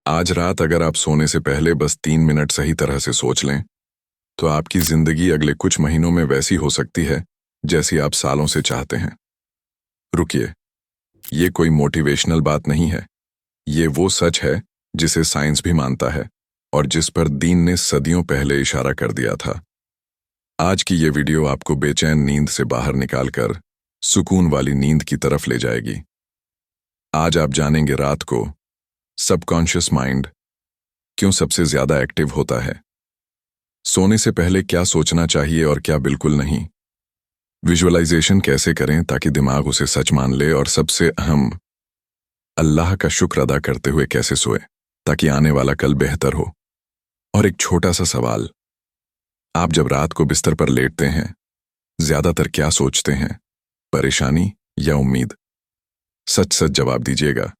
आज रात अगर आप सोने से पहले बस 3 मिनट सही तरह से सोच लें, तो आपकी जिंदगी अगले कुछ महीनों में वैसी हो सकती है जैसी आप सालों से चाहते हैं। रुकिए, ये कोई मोटिवेशनल बात नहीं है। ये वो सच है जिसे साइंस भी मानता है और जिस पर दीन ने सदियों पहले इशारा कर दिया था। आज की ये वीडियो आपको बेचैन नींद से बाहर निकालकर सुकून वाली नींद की तरफ ले जाएगी। आज आप जानेंगे रात को सबकॉन्शियस माइंड क्यों सबसे ज्यादा एक्टिव होता है, सोने से पहले क्या सोचना चाहिए और क्या बिल्कुल नहीं, विजुअलाइजेशन कैसे करें ताकि दिमाग उसे सच मान ले, और सबसे अहम, अल्लाह का शुक्र अदा करते हुए कैसे सोए ताकि आने वाला कल बेहतर हो। और एक छोटा सा सवाल, आप जब रात को बिस्तर पर लेटते हैं ज्यादातर क्या सोचते हैं, परेशानी या उम्मीद? सच सच जवाब दीजिएगा,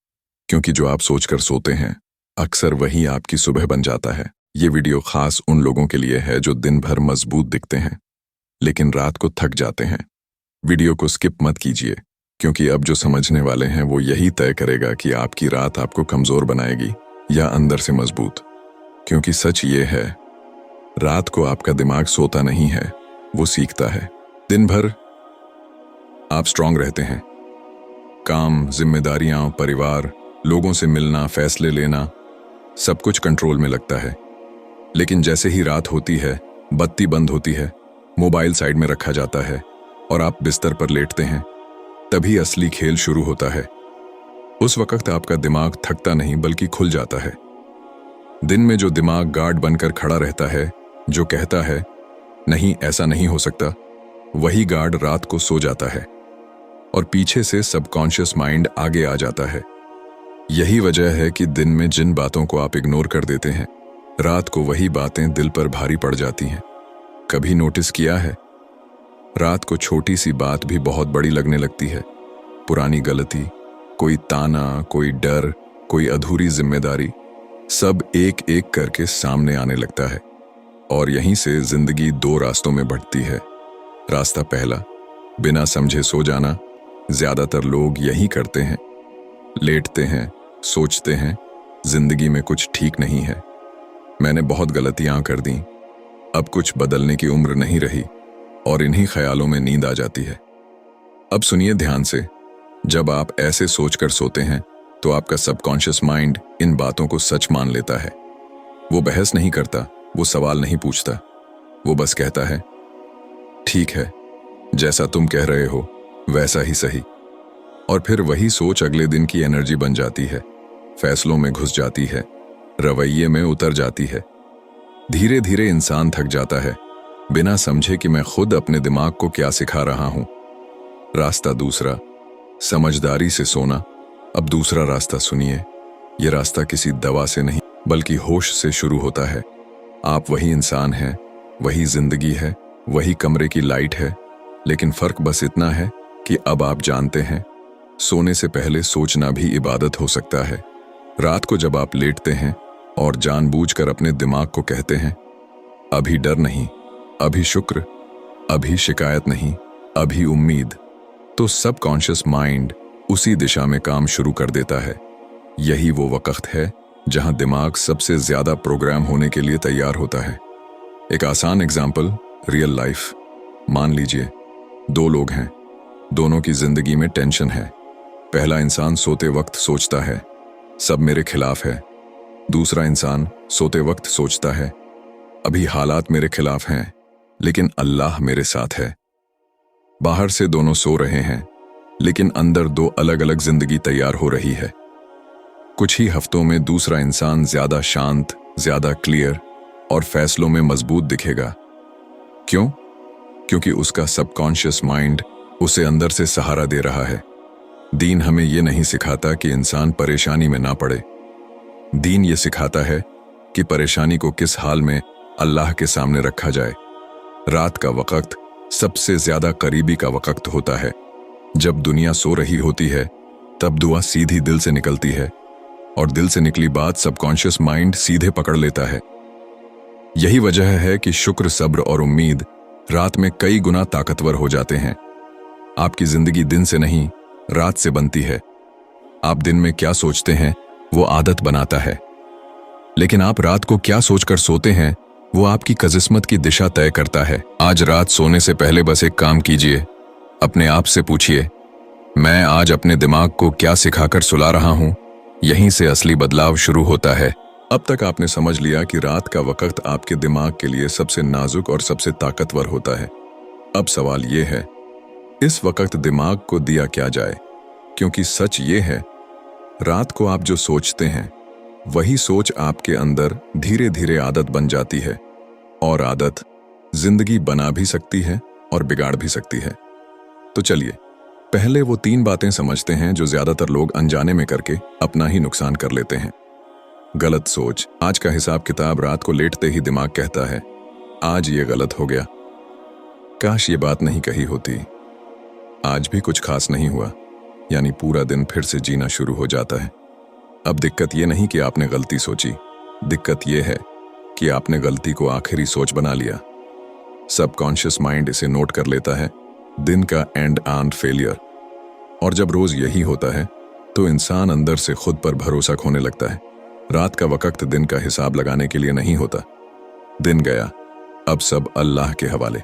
क्योंकि जो आप सोचकर सोते हैं अक्सर वही आपकी सुबह बन जाता है। ये वीडियो खास उन लोगों के लिए है जो दिन भर मजबूत दिखते हैं लेकिन रात को थक जाते हैं। वीडियो को स्किप मत कीजिए, क्योंकि अब जो समझने वाले हैं वो यही तय करेगा कि आपकी रात आपको कमजोर बनाएगी या अंदर से मजबूत। क्योंकि सच ये है, रात को आपका दिमाग सोता नहीं है, वो सीखता है। दिन भर आप स्ट्रांग रहते हैं, काम, जिम्मेदारियां, परिवार, लोगों से मिलना, फैसले लेना, सब कुछ कंट्रोल में लगता है। लेकिन जैसे ही रात होती है, बत्ती बंद होती है, मोबाइल साइड में रखा जाता है और आप बिस्तर पर लेटते हैं, तभी असली खेल शुरू होता है। उस वक्त आपका दिमाग थकता नहीं बल्कि खुल जाता है। दिन में जो दिमाग गार्ड बनकर खड़ा रहता है, जो कहता है नहीं ऐसा नहीं हो सकता, वही गार्ड रात को सो जाता है और पीछे से सबकॉन्शियस माइंड आगे आ जाता है। यही वजह है कि दिन में जिन बातों को आप इग्नोर कर देते हैं, रात को वही बातें दिल पर भारी पड़ जाती हैं। कभी नोटिस किया है, रात को छोटी सी बात भी बहुत बड़ी लगने लगती है। पुरानी गलती, कोई ताना, कोई डर, कोई अधूरी जिम्मेदारी, सब एक एक करके सामने आने लगता है। और यहीं से जिंदगी दो रास्तों में बढ़ती है। रास्ता पहला, बिना समझे सो जाना। ज्यादातर लोग यही करते हैं, लेटते हैं, सोचते हैं जिंदगी में कुछ ठीक नहीं है, मैंने बहुत गलतियां कर दी, अब कुछ बदलने की उम्र नहीं रही, और इन्हीं ख्यालों में नींद आ जाती है। अब सुनिए ध्यान से, जब आप ऐसे सोचकर सोते हैं तो आपका सबकॉन्शियस माइंड इन बातों को सच मान लेता है। वो बहस नहीं करता, वो सवाल नहीं पूछता, वो बस कहता है ठीक है, जैसा तुम कह रहे हो वैसा ही सही। और फिर वही सोच अगले दिन की एनर्जी बन जाती है, फैसलों में घुस जाती है, रवैये में उतर जाती है। धीरे धीरे इंसान थक जाता है, बिना समझे कि मैं खुद अपने दिमाग को क्या सिखा रहा हूं। रास्ता दूसरा, समझदारी से सोना। अब दूसरा रास्ता सुनिए, यह रास्ता किसी दवा से नहीं बल्कि होश से शुरू होता है। आप वही इंसान हैं, वही जिंदगी है, वही कमरे की लाइट है, लेकिन फर्क बस इतना है कि अब आप जानते हैं सोने से पहले सोचना भी इबादत हो सकता है। रात को जब आप लेटते हैं और जानबूझकर अपने दिमाग को कहते हैं अभी डर नहीं, अभी शुक्र, अभी शिकायत नहीं, अभी उम्मीद, तो सबकॉन्शियस माइंड उसी दिशा में काम शुरू कर देता है। यही वो वक्त है जहां दिमाग सबसे ज्यादा प्रोग्राम होने के लिए तैयार होता है। एक आसान एग्जाम्पल, रियल लाइफ। मान लीजिए दो लोग हैं, दोनों की जिंदगी में टेंशन है। पहला इंसान सोते वक्त सोचता है सब मेरे खिलाफ है। दूसरा इंसान सोते वक्त सोचता है अभी हालात मेरे खिलाफ हैं लेकिन अल्लाह मेरे साथ है। बाहर से दोनों सो रहे हैं, लेकिन अंदर दो अलग अलग जिंदगी तैयार हो रही है। कुछ ही हफ्तों में दूसरा इंसान ज्यादा शांत, ज्यादा क्लियर और फैसलों में मजबूत दिखेगा। क्यों? क्योंकि उसका सबकॉन्शियस माइंड उसे अंदर से सहारा दे रहा है। दीन हमें यह नहीं सिखाता कि इंसान परेशानी में ना पड़े। दीन ये सिखाता है कि परेशानी को किस हाल में अल्लाह के सामने रखा जाए। रात का वक्त सबसे ज्यादा करीबी का वक्त होता है। जब दुनिया सो रही होती है तब दुआ सीधी दिल से निकलती है, और दिल से निकली बात सबकॉन्शियस माइंड सीधे पकड़ लेता है। यही वजह है कि शुक्र, सब्र और उम्मीद रात में कई गुना ताकतवर हो जाते हैं। आपकी जिंदगी दिन से नहीं, रात से बनती है। आप दिन में क्या सोचते हैं वो आदत बनाता है, लेकिन आप रात को क्या सोचकर सोते हैं वो आपकी किस्मत की दिशा तय करता है। आज रात सोने से पहले बस एक काम कीजिए, अपने आप से पूछिए, मैं आज अपने दिमाग को क्या सिखाकर सुला रहा हूं। यहीं से असली बदलाव शुरू होता है। अब तक आपने समझ लिया कि रात का वक्त आपके दिमाग के लिए सबसे नाजुक और सबसे ताकतवर होता है। अब सवाल ये है, इस वक्त दिमाग को दिया क्या जाए? क्योंकि सच ये है, रात को आप जो सोचते हैं वही सोच आपके अंदर धीरे धीरे आदत बन जाती है, और आदत जिंदगी बना भी सकती है और बिगाड़ भी सकती है। तो चलिए पहले वो 3 बातें समझते हैं जो ज्यादातर लोग अनजाने में करके अपना ही नुकसान कर लेते हैं। गलत सोच। आज का हिसाब किताब रात को लेटते ही दिमाग कहता है, आज ये गलत हो गया, काश ये बात नहीं कही होती, आज भी कुछ खास नहीं हुआ, यानी पूरा दिन फिर से जीना शुरू हो जाता है। अब दिक्कत ये नहीं कि आपने गलती सोची, दिक्कत ये है कि आपने गलती को आखिरी सोच बना लिया। सबकॉन्शियस माइंड इसे नोट कर लेता है, दिन का एंड ऑन फेलियर। और जब रोज यही होता है तो इंसान अंदर से खुद पर भरोसा खोने लगता है। रात का वक्त दिन का हिसाब लगाने के लिए नहीं होता। दिन गया, अब सब अल्लाह के हवाले।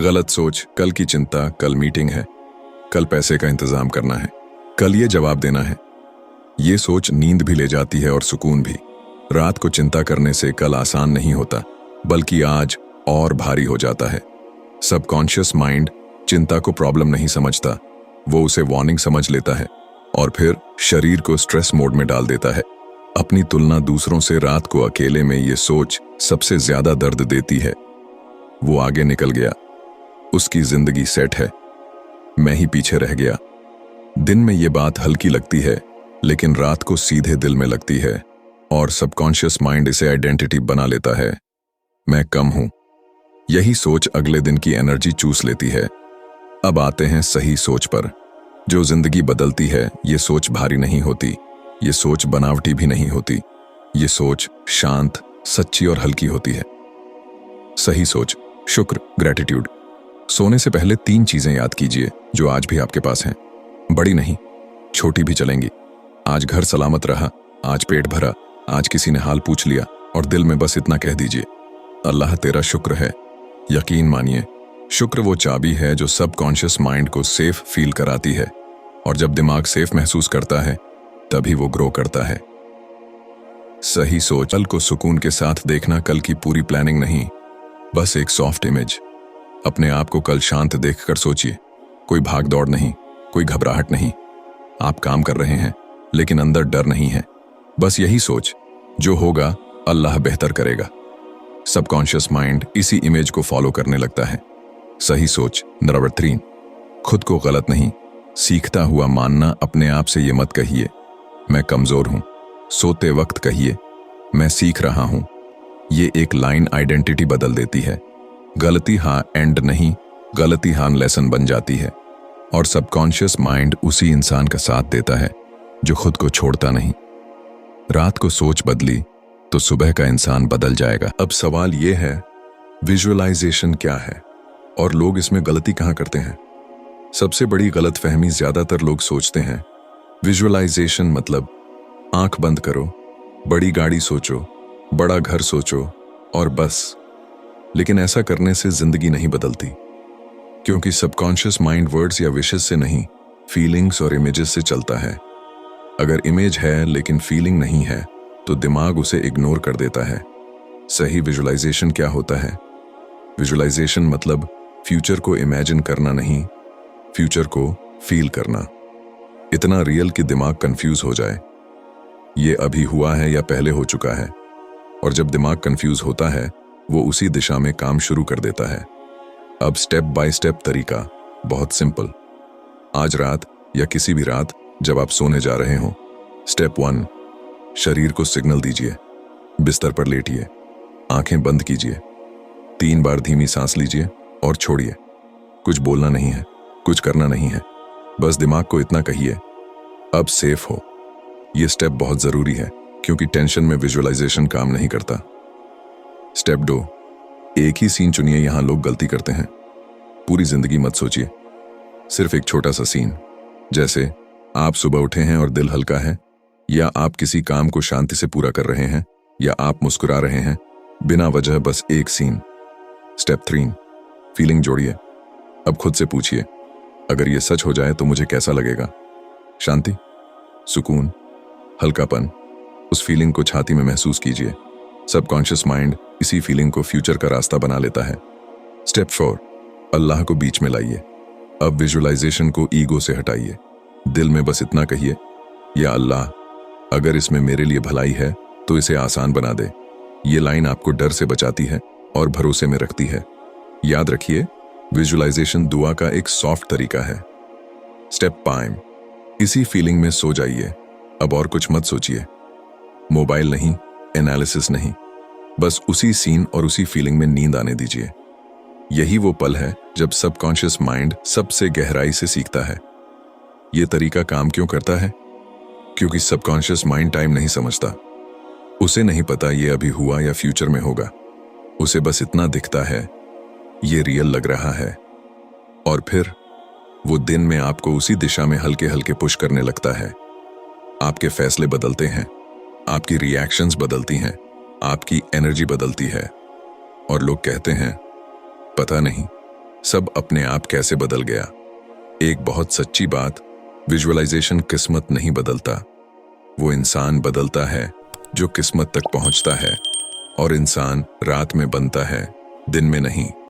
गलत सोच। कल की चिंता, कल मीटिंग है, कल पैसे का इंतजाम करना है, कल ये जवाब देना है। ये सोच नींद भी ले जाती है और सुकून भी। रात को चिंता करने से कल आसान नहीं होता, बल्कि आज और भारी हो जाता है। सबकॉन्शियस माइंड चिंता को प्रॉब्लम नहीं समझता, वो उसे वार्निंग समझ लेता है और फिर शरीर को स्ट्रेस मोड में डाल देता है। अपनी तुलना दूसरों से रात को अकेले में ये सोच सबसे ज्यादा दर्द देती है। वो आगे निकल गया, उसकी जिंदगी सेट है, मैं ही पीछे रह गया। दिन में ये बात हल्की लगती है, लेकिन रात को सीधे दिल में लगती है और सबकॉन्शियस माइंड इसे आइडेंटिटी बना लेता है। मैं कम हूं। यही सोच अगले दिन की एनर्जी चूस लेती है। अब आते हैं सही सोच पर। जो जिंदगी बदलती है, ये सोच भारी नहीं होती, ये सोच बनावटी भी नहीं होती, ये सोच शांत, सच्ची और हल्की होती है। सही सोच। शुक्र, ग्रैटिट्यूड। सोने से पहले 3 चीजें याद कीजिए जो आज भी आपके पास हैं। बड़ी नहीं, छोटी भी चलेंगी। आज घर सलामत रहा, आज पेट भरा, आज किसी ने हाल पूछ लिया, और दिल में बस इतना कह दीजिए, अल्लाह तेरा शुक्र है। यकीन मानिए, शुक्र वो चाबी है जो सबकॉन्शियस माइंड को सेफ फील कराती है, और जब दिमाग सेफ महसूस करता है तभी वो ग्रो करता है। सही सोच। कल को सुकून के साथ देखना, कल की पूरी प्लानिंग नहीं, बस एक सॉफ्ट इमेज। अपने आप को कल शांत देखकर सोचिए, कोई भाग दौड़ नहीं, कोई घबराहट नहीं। आप काम कर रहे हैं लेकिन अंदर डर नहीं है। बस यही सोच, जो होगा अल्लाह बेहतर करेगा। सबकॉन्शियस माइंड इसी इमेज को फॉलो करने लगता है। सही सोच। नंबर 3, खुद को गलत नहीं, सीखता हुआ मानना। अपने आप से ये मत कहिए, मैं कमजोर हूं। सोते वक्त कहिए, मैं सीख रहा हूं। ये एक लाइन आइडेंटिटी बदल देती है। गलती हाँ एंड नहीं, गलती हाँ लेसन बन जाती है, और सबकॉन्शियस माइंड उसी इंसान का साथ देता है जो खुद को छोड़ता नहीं। रात को सोच बदली तो सुबह का इंसान बदल जाएगा। अब सवाल यह है, विजुअलाइजेशन क्या है और लोग इसमें गलती कहां करते हैं? सबसे बड़ी गलतफहमी, ज्यादातर लोग सोचते हैं विजुअलाइजेशन मतलब आंख बंद करो, बड़ी गाड़ी सोचो, बड़ा घर सोचो और बस। लेकिन ऐसा करने से जिंदगी नहीं बदलती, क्योंकि सबकॉन्शियस माइंड वर्ड्स या विशेस से नहीं, फीलिंग्स और इमेजेस से चलता है। अगर इमेज है लेकिन फीलिंग नहीं है तो दिमाग उसे इग्नोर कर देता है। सही विजुअलाइजेशन क्या होता है? विजुअलाइजेशन मतलब फ्यूचर को इमेजिन करना नहीं, फ्यूचर को फील करना। इतना रियल कि दिमाग कंफ्यूज हो जाए, ये अभी हुआ है या पहले हो चुका है। और जब दिमाग कंफ्यूज होता है वो उसी दिशा में काम शुरू कर देता है। अब स्टेप बाय स्टेप तरीका बहुत सिंपल। आज रात या किसी भी रात जब आप सोने जा रहे हो, स्टेप 1, शरीर को सिग्नल दीजिए। बिस्तर पर लेटिए, आंखें बंद कीजिए, 3 बार धीमी सांस लीजिए और छोड़िए। कुछ बोलना नहीं है, कुछ करना नहीं है, बस दिमाग को इतना कहिए, अब सेफ हो। यह स्टेप बहुत जरूरी है क्योंकि टेंशन में विजुअलाइजेशन काम नहीं करता। स्टेप 2, एक ही सीन चुनिए। यहां लोग गलती करते हैं। पूरी जिंदगी मत सोचिए, सिर्फ एक छोटा सा सीन। जैसे आप सुबह उठे हैं और दिल हल्का है, या आप किसी काम को शांति से पूरा कर रहे हैं, या आप मुस्कुरा रहे हैं बिना वजह, बस एक सीन। स्टेप 3, फीलिंग जोड़िए। अब खुद से पूछिए, अगर ये सच हो जाए तो मुझे कैसा लगेगा? शांति, सुकून, हल्कापन। उस फीलिंग को छाती में महसूस कीजिए। सबकॉन्शियस माइंड इसी फीलिंग को फ्यूचर का रास्ता बना लेता है। स्टेप 4, अल्लाह को बीच में लाइए। अब विजुअलाइजेशन को ईगो से हटाइए। दिल में बस इतना कहिए, या अल्लाह, अगर इसमें मेरे लिए भलाई है तो इसे आसान बना दे। ये लाइन आपको डर से बचाती है और भरोसे में रखती है। याद रखिए, विजुअलाइजेशन दुआ का एक सॉफ्ट तरीका है। स्टेप 5, इसी फीलिंग में सो जाइए। अब और कुछ मत सोचिए, मोबाइल नहीं, एनालिसिस नहीं, बस उसी सीन और उसी फीलिंग में नींद आने दीजिए। यही वो पल है जब सबकॉन्शियस माइंड सबसे गहराई से सीखता है। ये तरीका काम क्यों करता है? क्योंकि सबकॉन्शियस माइंड टाइम नहीं समझता। उसे नहीं पता ये अभी हुआ या फ्यूचर में होगा। उसे बस इतना दिखता है, ये रियल लग रहा है। और फिर वो दिन में आपको उसी दिशा में हल्के हल्के पुश करने लगता है। आपके फैसले बदलते हैं, आपकी रिएक्शंस बदलती हैं, आपकी एनर्जी बदलती है। और लोग कहते हैं, पता नहीं सब अपने आप कैसे बदल गया। एक बहुत सच्ची बात, विजुअलाइजेशन किस्मत नहीं बदलता, वो इंसान बदलता है जो किस्मत तक पहुंचता है। और इंसान रात में बनता है, दिन में नहीं।